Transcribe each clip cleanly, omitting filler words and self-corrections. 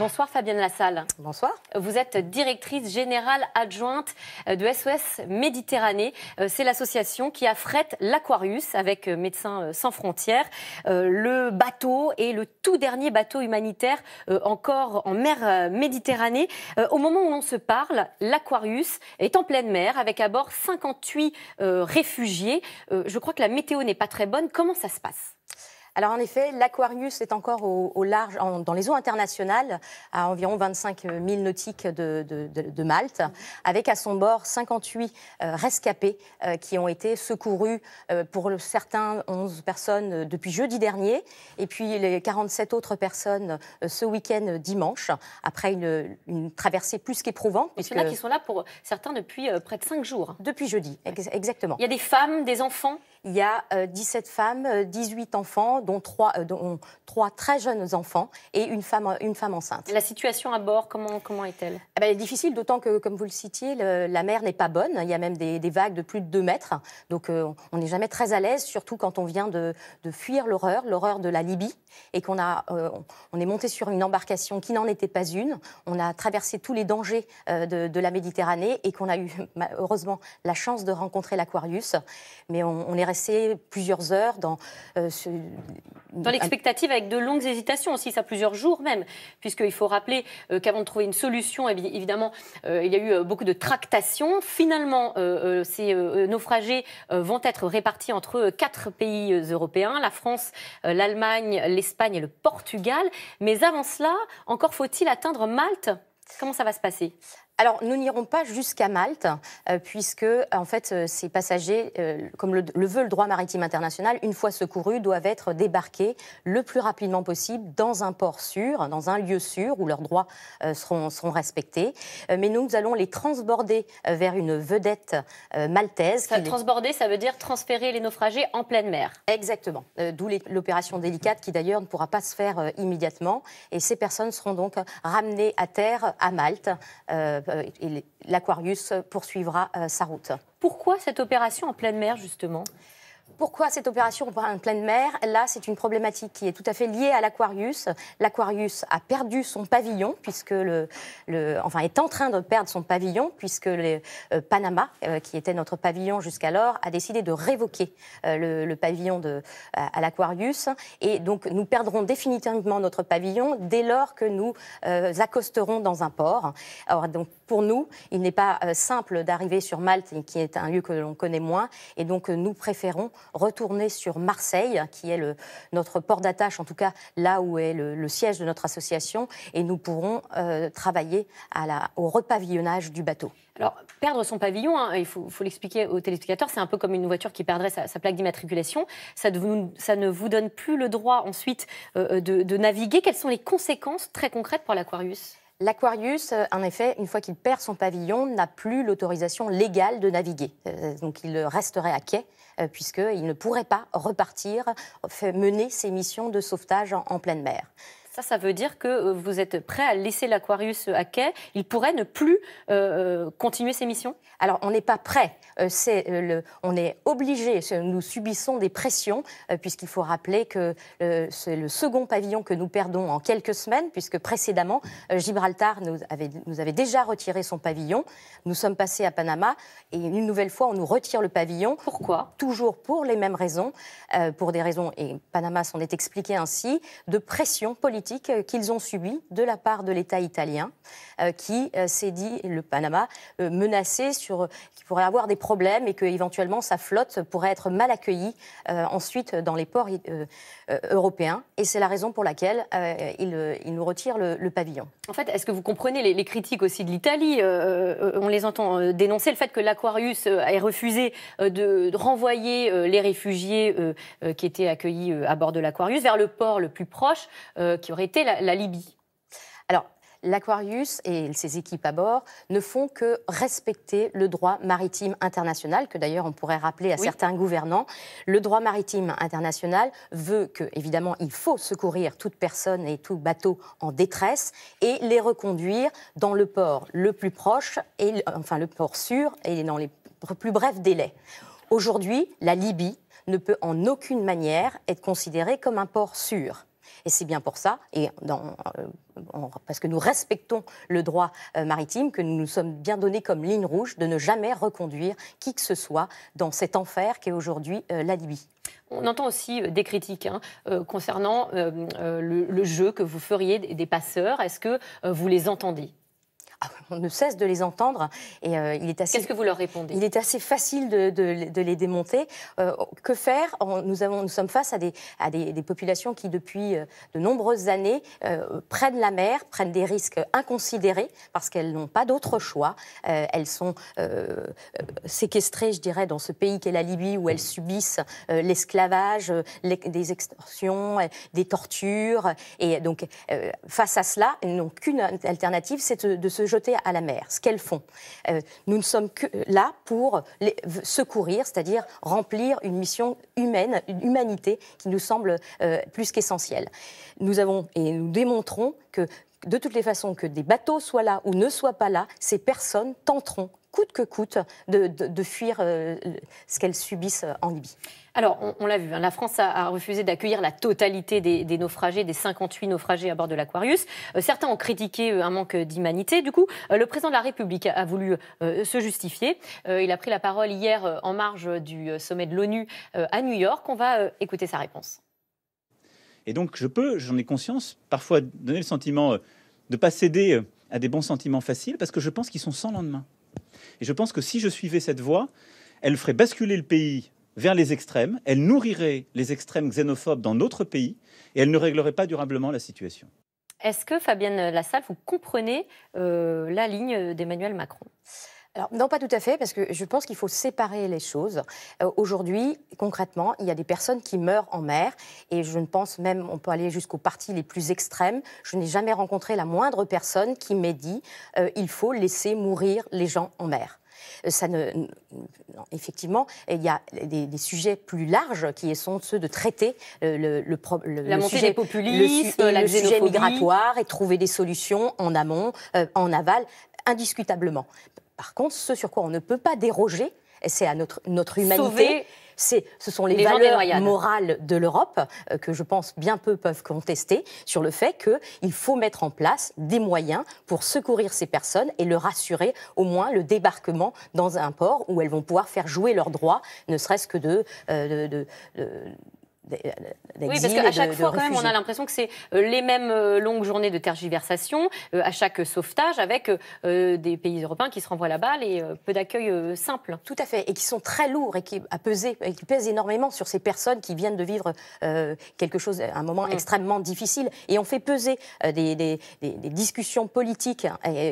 Bonsoir Fabienne Lassalle. Bonsoir. Vous êtes directrice générale adjointe de SOS Méditerranée. C'est l'association qui affrète l'Aquarius avec Médecins sans frontières. Le bateau est le tout dernier bateau humanitaire encore en mer Méditerranée. Au moment où l'on se parle, l'Aquarius est en pleine mer avec à bord 58 réfugiés. Je crois que la météo n'est pas très bonne. Comment ça se passe ? Alors en effet, l'Aquarius est encore au large, dans les eaux internationales, à environ 25 000 nautiques de Malte, avec à son bord 58 rescapés qui ont été secourus, pour certains 11 personnes depuis jeudi dernier, et puis les 47 autres personnes ce week-end dimanche, après une traversée plus qu'éprouvante. Il y en a qui sont là pour certains depuis près de 5 jours. Depuis jeudi, exactement. Il y a des femmes, des enfants ? Il y a 17 femmes, 18 enfants, dont 3 très jeunes enfants et une femme enceinte. La situation à bord, comment est-elle ? Elle est difficile, d'autant que, comme vous le citiez, la mer n'est pas bonne. Il y a même des vagues de plus de 2 mètres. Donc on n'est jamais très à l'aise, surtout quand on vient de fuir l'horreur de la Libye et on est monté sur une embarcation qui n'en était pas une. On a traversé tous les dangers de la Méditerranée et qu'on a eu heureusement la chance de rencontrer l'Aquarius. Mais on est resté plusieurs heures dans l'expectative, avec de longues hésitations aussi, ça plusieurs jours même, puisqu'il faut rappeler qu'avant de trouver une solution, évidemment, il y a eu beaucoup de tractations. Finalement, ces naufragés vont être répartis entre 4 pays européens, la France, l'Allemagne, l'Espagne et le Portugal. Mais avant cela, encore faut-il atteindre Malte ? Comment ça va se passer ? Alors, nous n'irons pas jusqu'à Malte, puisque, en fait, ces passagers, comme le veut le droit maritime international, une fois secourus, doivent être débarqués le plus rapidement possible dans un port sûr, dans un lieu sûr, où leurs droits seront respectés. Mais nous allons les transborder vers une vedette maltaise. Transborder, ça veut dire transférer les naufragés en pleine mer. Exactement. D'où l'opération délicate, qui d'ailleurs ne pourra pas se faire immédiatement. Et ces personnes seront donc ramenées à terre, à Malte, et l'Aquarius poursuivra sa route. Pourquoi cette opération en pleine mer, justement ? Pourquoi cette opération en pleine mer ? Là, c'est une problématique qui est tout à fait liée à l'Aquarius. L'Aquarius a perdu son pavillon, puisque est en train de perdre son pavillon, puisque Panama, qui était notre pavillon jusqu'alors, a décidé de révoquer le pavillon à l'Aquarius. Et donc, nous perdrons définitivement notre pavillon dès lors que nous accosterons dans un port. Alors, donc, pour nous, il n'est pas simple d'arriver sur Malte, qui est un lieu que l'on connaît moins. Et donc, nous préférons retourner sur Marseille, qui est notre port d'attache, en tout cas là où est le siège de notre association, et nous pourrons travailler au repavillonnage du bateau. Alors, perdre son pavillon, il faut l'expliquer aux téléspectateurs, c'est un peu comme une voiture qui perdrait sa plaque d'immatriculation. Ça ne vous donne plus le droit ensuite de naviguer. Quelles sont les conséquences très concrètes pour l'Aquarius ? L'Aquarius, en effet, une fois qu'il perd son pavillon, n'a plus l'autorisation légale de naviguer. Donc il resterait à quai, puisqu'il ne pourrait pas repartir, mener ses missions de sauvetage en pleine mer. Ça veut dire que vous êtes prêt à laisser l'Aquarius à quai. Il pourrait ne plus continuer ses missions ? Alors, on n'est pas prêt. On est obligé. Nous subissons des pressions, puisqu'il faut rappeler que c'est le second pavillon que nous perdons en quelques semaines, puisque précédemment, Gibraltar nous avait déjà retiré son pavillon. Nous sommes passés à Panama, et une nouvelle fois, on nous retire le pavillon. Pourquoi ? Toujours pour les mêmes raisons, pour des raisons, et Panama s'en est expliqué ainsi, de pression politique qu'ils ont subi de la part de l'État italien, qui s'est dit, le Panama, menacé qu'il pourrait avoir des problèmes et qu'éventuellement sa flotte pourrait être mal accueillie ensuite dans les ports européens. Et c'est la raison pour laquelle il nous retire le pavillon. En fait, est-ce que vous comprenez les critiques aussi de l'Italie ? On les entend dénoncer le fait que l'Aquarius ait refusé de renvoyer les réfugiés qui étaient accueillis à bord de l'Aquarius vers le port le plus proche, qui aurait été la Libye. Alors, l'Aquarius et ses équipes à bord ne font que respecter le droit maritime international, que d'ailleurs on pourrait rappeler à certains gouvernants. Le droit maritime international veut que, évidemment, il faut secourir toute personne et tout bateau en détresse et les reconduire dans le port le plus proche, le port sûr et dans les plus brefs délais. Aujourd'hui, la Libye ne peut en aucune manière être considérée comme un port sûr. Et c'est bien pour ça, parce que nous respectons le droit maritime, que nous nous sommes bien donnés comme ligne rouge de ne jamais reconduire qui que ce soit dans cet enfer qu'est aujourd'hui la Libye. On entend aussi des critiques concernant le jeu que vous feriez des passeurs. Est-ce que vous les entendez ? On ne cesse de les entendre et il est assez. Qu'est-ce que vous leur répondez ? Il est assez facile de les démonter. Que faire ? Nous sommes face à des populations qui, depuis de nombreuses années, prennent la mer, prennent des risques inconsidérés parce qu'elles n'ont pas d'autre choix. Elles sont séquestrées, je dirais, dans ce pays qu'est la Libye, où elles subissent l'esclavage, des extorsions, des tortures. Et donc, face à cela, elles n'ont qu'une alternative, c'est de se jeter à la mer. Ce qu'elles font. Nous ne sommes que là pour les secourir, c'est-à-dire remplir une mission humaine, une humanité qui nous semble plus qu'essentielle. Nous démontrons que de toutes les façons, que des bateaux soient là ou ne soient pas là, ces personnes tenteront coûte que coûte de fuir ce qu'elles subissent en Libye. Alors, on l'a vu, la France a refusé d'accueillir la totalité des naufragés, des 58 naufragés à bord de l'Aquarius. Certains ont critiqué un manque d'humanité. Du coup, le président de la République a voulu se justifier. Il a pris la parole hier en marge du sommet de l'ONU à New York. On va écouter sa réponse. Et donc, j'en ai conscience, parfois donner le sentiment de ne pas céder à des bons sentiments faciles, parce que je pense qu'ils sont sans lendemain. Et je pense que si je suivais cette voie, elle ferait basculer le pays vers les extrêmes, elle nourrirait les extrêmes xénophobes dans notre pays et elle ne réglerait pas durablement la situation. Est-ce que, Fabienne Lassalle, vous comprenez la ligne d'Emmanuel Macron ? Alors, non, pas tout à fait, parce que je pense qu'il faut séparer les choses. Aujourd'hui, concrètement, il y a des personnes qui meurent en mer, et je ne pense même, on peut aller jusqu'aux parties les plus extrêmes. Je n'ai jamais rencontré la moindre personne qui m'ait dit il faut laisser mourir les gens en mer. Non, effectivement, il y a des sujets plus larges qui sont ceux de traiter la montée des populismes, le sujet migratoire et trouver des solutions en amont, en aval, indiscutablement. Par contre, ce sur quoi on ne peut pas déroger, c'est à notre humanité. Ce sont les valeurs morales de l'Europe que je pense bien peu peuvent contester sur le fait qu'il faut mettre en place des moyens pour secourir ces personnes et leur assurer au moins le débarquement dans un port où elles vont pouvoir faire jouer leurs droits, ne serait-ce que oui, parce qu'à chaque fois, quand même, on a l'impression que c'est les mêmes longues journées de tergiversation à chaque sauvetage, avec des pays européens qui se renvoient la balle et peu d'accueil simple. Tout à fait, et qui sont très lourds et qui pèsent énormément sur ces personnes qui viennent de vivre quelque chose, un moment extrêmement difficile. Et on fait peser des discussions politiques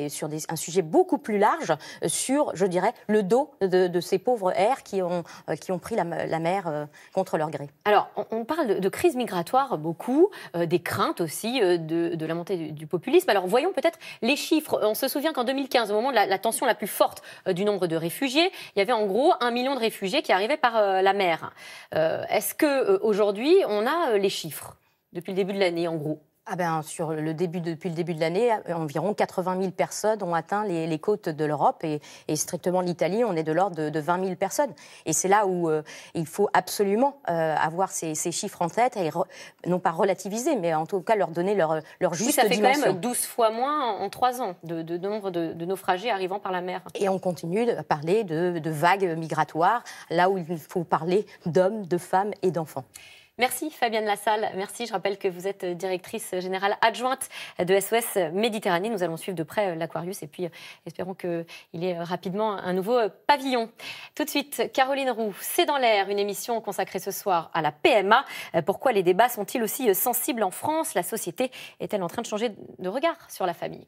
sur un sujet beaucoup plus large sur, je dirais, le dos de ces pauvres airs qui ont pris la mer contre leur gré. Alors, on parle de crise migratoire beaucoup, des craintes aussi de la montée du populisme. Alors voyons peut-être les chiffres. On se souvient qu'en 2015, au moment de la tension la plus forte du nombre de réfugiés, il y avait en gros 1 million de réfugiés qui arrivaient par la mer. Est-ce qu'aujourd'hui, on a les chiffres depuis le début de l'année en gros ? Depuis le début de l'année, environ 80 000 personnes ont atteint les côtes de l'Europe et strictement l'Italie, on est de l'ordre de 20 000 personnes. Et c'est là où il faut absolument avoir ces chiffres en tête et non pas relativiser, mais en tout cas leur donner leur juste dimension. Ça fait quand même 12 fois moins en 3 ans de nombre de naufragés arrivant par la mer. Et on continue à parler de vagues migratoires, là où il faut parler d'hommes, de femmes et d'enfants. Merci Fabienne Lassalle, merci. Je rappelle que vous êtes directrice générale adjointe de SOS Méditerranée. Nous allons suivre de près l'Aquarius et puis espérons qu'il y ait rapidement un nouveau pavillon. Tout de suite, Caroline Roux, C'est dans l'air, une émission consacrée ce soir à la PMA. Pourquoi les débats sont-ils aussi sensibles en France ? La société est-elle en train de changer de regard sur la famille ?